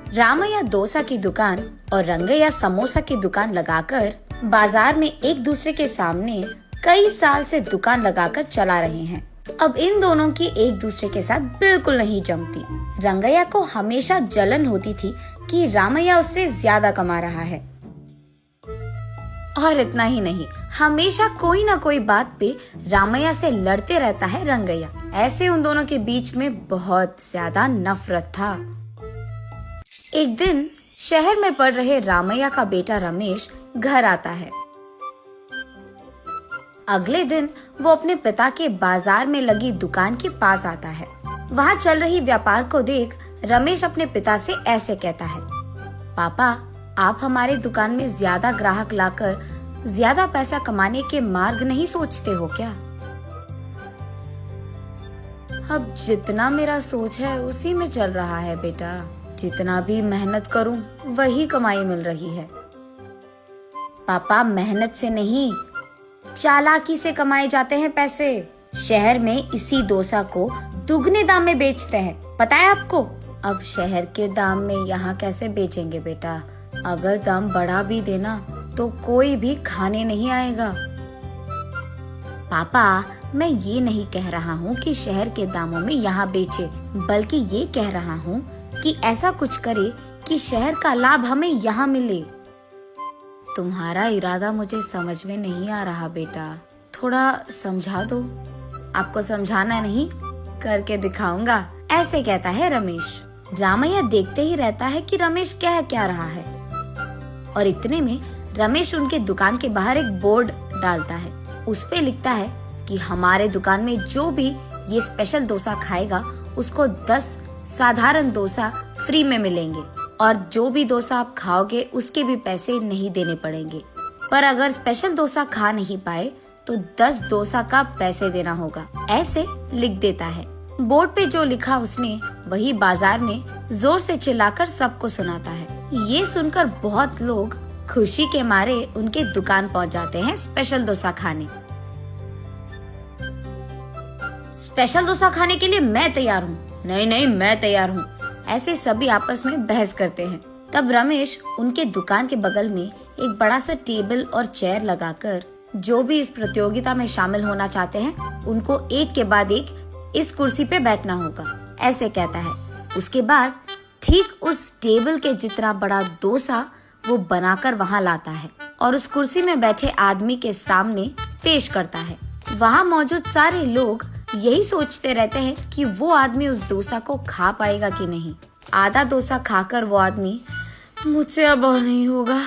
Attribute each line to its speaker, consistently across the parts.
Speaker 1: रामैया डोसा की दुकान और रंगैया समोसा की दुकान लगाकर बाजार में एक दूसरे के सामने कई साल से दुकान लगाकर चला रहे हैं। अब इन दोनों की एक दूसरे के साथ बिल्कुल नहीं जमती। रंगैया को हमेशा जलन होती थी कि रामैया उससे ज्यादा कमा रहा है। और इतना ही नहीं, हमेशा कोई ना कोई बात पे रामैया से लड़ते रहता है रंगैया। ऐसे उन दोनों के बीच में बहुत ज्यादा नफरत था। एक दिन शहर में पढ़ रहे रामैया का बेटा रमेश घर आता है। अगले दिन वो अपने पिता के बाजार में लगी दुकान के पास आता है। वहाँ चल रही व्यापार को देख रमेश अपने पिता से ऐसे कहता है, पापा, आप हमारे दुकान में ज्यादा ग्राहक लाकर ज्यादा पैसा कमाने के मार्ग नहीं सोचते हो क्या? अब जितना मेरा सोच है उसी में चल रहा है बेटा। जितना भी मेहनत करूं वही कमाई मिल रही है। पापा, मेहनत से नहीं, चालाकी से कमाए जाते हैं पैसे। शहर में इसी डोसा को दुगने दाम में बेचते हैं, पता है आपको? अब शहर के दाम में यहाँ कैसे बेचेंगे बेटा? अगर दाम बढ़ा भी देना तो कोई भी खाने नहीं आएगा। पापा, मैं ये नहीं कह रहा हूँ कि शहर के दामों में यहाँ बेचे, बल्कि ये कह रहा हूँ कि ऐसा कुछ करे कि शहर का लाभ हमें यहाँ मिले। तुम्हारा इरादा मुझे समझ में नहीं आ रहा बेटा, थोड़ा समझा दो। आपको समझाना नहीं, करके दिखाऊंगा, ऐसे कहता है रमेश। रामैया देखते ही रहता है कि रमेश कह क्या रहा है। और इतने में रमेश उनके दुकान के बाहर एक बोर्ड डालता है। उस पे लिखता है कि हमारे दुकान में जो भी ये स्पेशल डोसा खाएगा उसको 10 साधारण डोसा फ्री में मिलेंगे, और जो भी डोसा आप खाओगे उसके भी पैसे नहीं देने पड़ेंगे। पर अगर स्पेशल डोसा खा नहीं पाए तो 10 डोसा का पैसे देना होगा, ऐसे लिख देता है। बोर्ड पे जो लिखा उसने वही बाजार में जोर से चिल्लाकर सबको सुनाता है। ये सुनकर बहुत लोग खुशी के मारे उनके दुकान पहुंच जाते हैं स्पेशल डोसा खाने। स्पेशल डोसा खाने के लिए मैं तैयार हूँ। नहीं नहीं, मैं तैयार हूँ। ऐसे सभी आपस में बहस करते हैं। तब रमेश उनके दुकान के बगल में एक बड़ा सा टेबल और चेयर लगाकर जो भी इस प्रतियोगिता में शामिल होना चाहते हैं उनको एक के बाद एक इस कुर्सी पे बैठना होगा, ऐसे कहता है। उसके बाद ठीक उस टेबल के जितना बड़ा डोसा वो बनाकर वहाँ लाता है और उस कुर्सी में बैठे आदमी के सामने पेश करता है। वहाँ मौजूद सारे लोग यही सोचते रहते हैं कि वो आदमी उस डोसा को खा पाएगा कि नहीं। आधा डोसा खाकर वो आदमी, मुझसे अब नहीं होगा,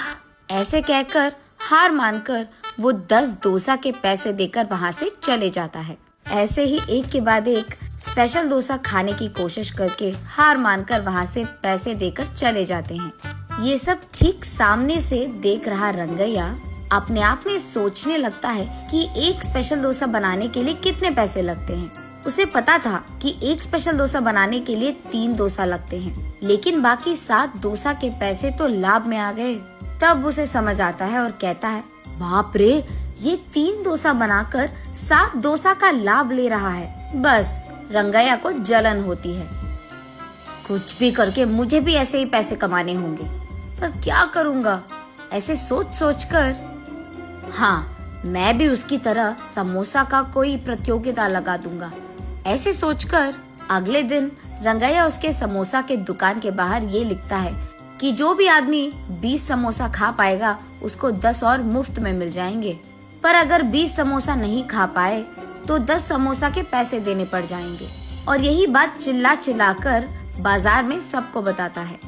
Speaker 1: ऐसे कहकर हार मानकर वो 10 डोसा के पैसे देकर वहाँ से चले जाता है। ऐसे ही एक के बाद एक स्पेशल डोसा खाने की कोशिश करके हार मानकर वहाँ से पैसे देकर चले जाते हैं। ये सब ठीक सामने से देख रहा रंगैया अपने आप में सोचने लगता है कि एक स्पेशल डोसा बनाने के लिए कितने पैसे लगते हैं। उसे पता था कि एक स्पेशल डोसा बनाने के लिए 3 डोसा लगते हैं, लेकिन बाकी 7 डोसा के पैसे तो लाभ में आ गए। तब उसे समझ आता है और कहता है, बाप रे, ये 3 डोसा बनाकर 7 डोसा का लाभ ले रहा है। बस रंगैया को जलन होती है। कुछ भी करके मुझे भी ऐसे ही पैसे कमाने होंगे, पर क्या करूँगा? ऐसे सोच सोच कर, हाँ, मैं भी उसकी तरह समोसा का कोई प्रतियोगिता लगा दूंगा, ऐसे सोचकर अगले दिन रंगैया उसके समोसा के दुकान के बाहर ये लिखता है कि जो भी आदमी 20 समोसा खा पाएगा उसको 10 और मुफ्त में मिल जाएंगे। पर अगर 20 समोसा नहीं खा पाए तो 10 समोसा के पैसे देने पड़ जाएंगे। और यही बात चिल्ला चिल्ला कर बाजार में सबको बताता है।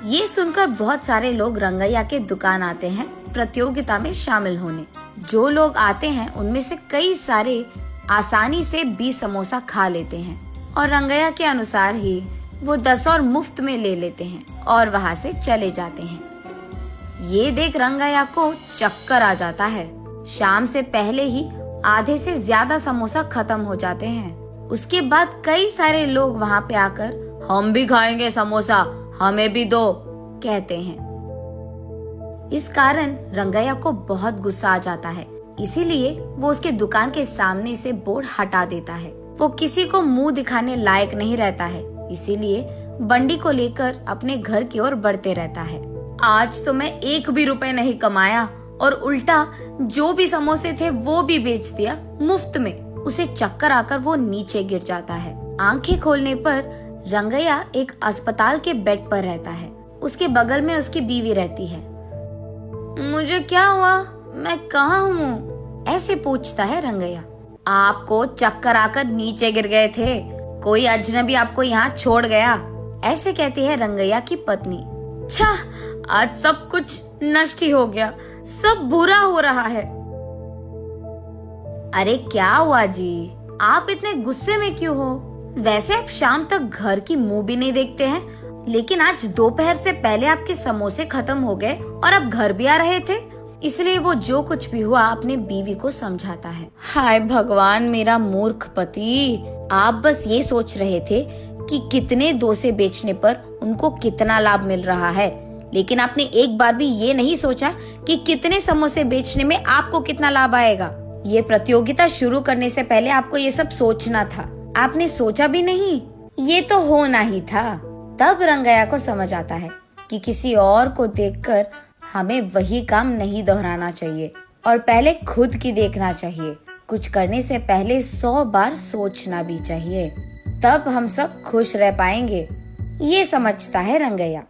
Speaker 1: ये सुनकर बहुत सारे लोग रंगैया के दुकान आते हैं प्रतियोगिता में शामिल होने। जो लोग आते हैं उनमें से कई सारे आसानी से 20 समोसा खा लेते हैं और रंगैया के अनुसार ही वो 10 और मुफ्त में ले लेते हैं और वहाँ से चले जाते हैं। ये देख रंगैया को चक्कर आ जाता है। शाम से पहले ही आधे से ज्यादा समोसा खत्म हो जाते हैं। उसके बाद कई सारे लोग वहाँ पे आकर, हम भी खाएंगे समोसा, हमें भी दो, कहते हैं। इस कारण रंगैया को बहुत गुस्सा आ जाता है, इसीलिए वो उसके दुकान के सामने से बोर्ड हटा देता है। वो किसी को मुंह दिखाने लायक नहीं रहता है, इसीलिए बंडी को लेकर अपने घर की ओर बढ़ते रहता है। आज तो मैं 1 भी रुपए नहीं कमाया और उल्टा जो भी समोसे थे वो भी बेच दिया मुफ्त में। उसे चक्कर आकर वो नीचे गिर जाता है। आंखें खोलने पर रंगैया एक अस्पताल के बेड पर रहता है। उसके बगल में उसकी बीवी रहती है। मुझे क्या हुआ? मैं कहाँ हूँ? ऐसे पूछता है रंगैया। आपको चक्कर आकर नीचे गिर गए थे, कोई अजनबी आपको यहाँ छोड़ गया, ऐसे कहती है रंगैया की पत्नी। छा, आज सब कुछ नष्ट ही हो गया, सब बुरा हो रहा है। अरे क्या हुआ जी, आप इतने गुस्से में क्यों हो? वैसे आप शाम तक घर की मुंह भी नहीं देखते हैं, लेकिन आज दोपहर से पहले आपके समोसे खत्म हो गए और आप घर भी आ रहे थे। इसलिए वो जो कुछ भी हुआ अपने बीवी को समझाता है। हाय भगवान, मेरा मूर्ख पति, आप बस ये सोच रहे थे कि कितने डोसे बेचने पर उनको कितना लाभ मिल रहा है, लेकिन आपने एक बार भी ये नहीं सोचा कि कितने समोसे बेचने में आपको कितना लाभ आएगा। ये प्रतियोगिता शुरू करने से पहले आपको ये सब सोचना था, आपने सोचा भी नहीं, ये तो होना ही था। तब रंगैया को समझ आता है कि किसी और को देखकर हमें वही काम नहीं दोहराना चाहिए और पहले खुद की देखना चाहिए। कुछ करने से पहले 100 बार सोचना भी चाहिए, तब हम सब खुश रह पाएंगे। ये समझता है रंगैया।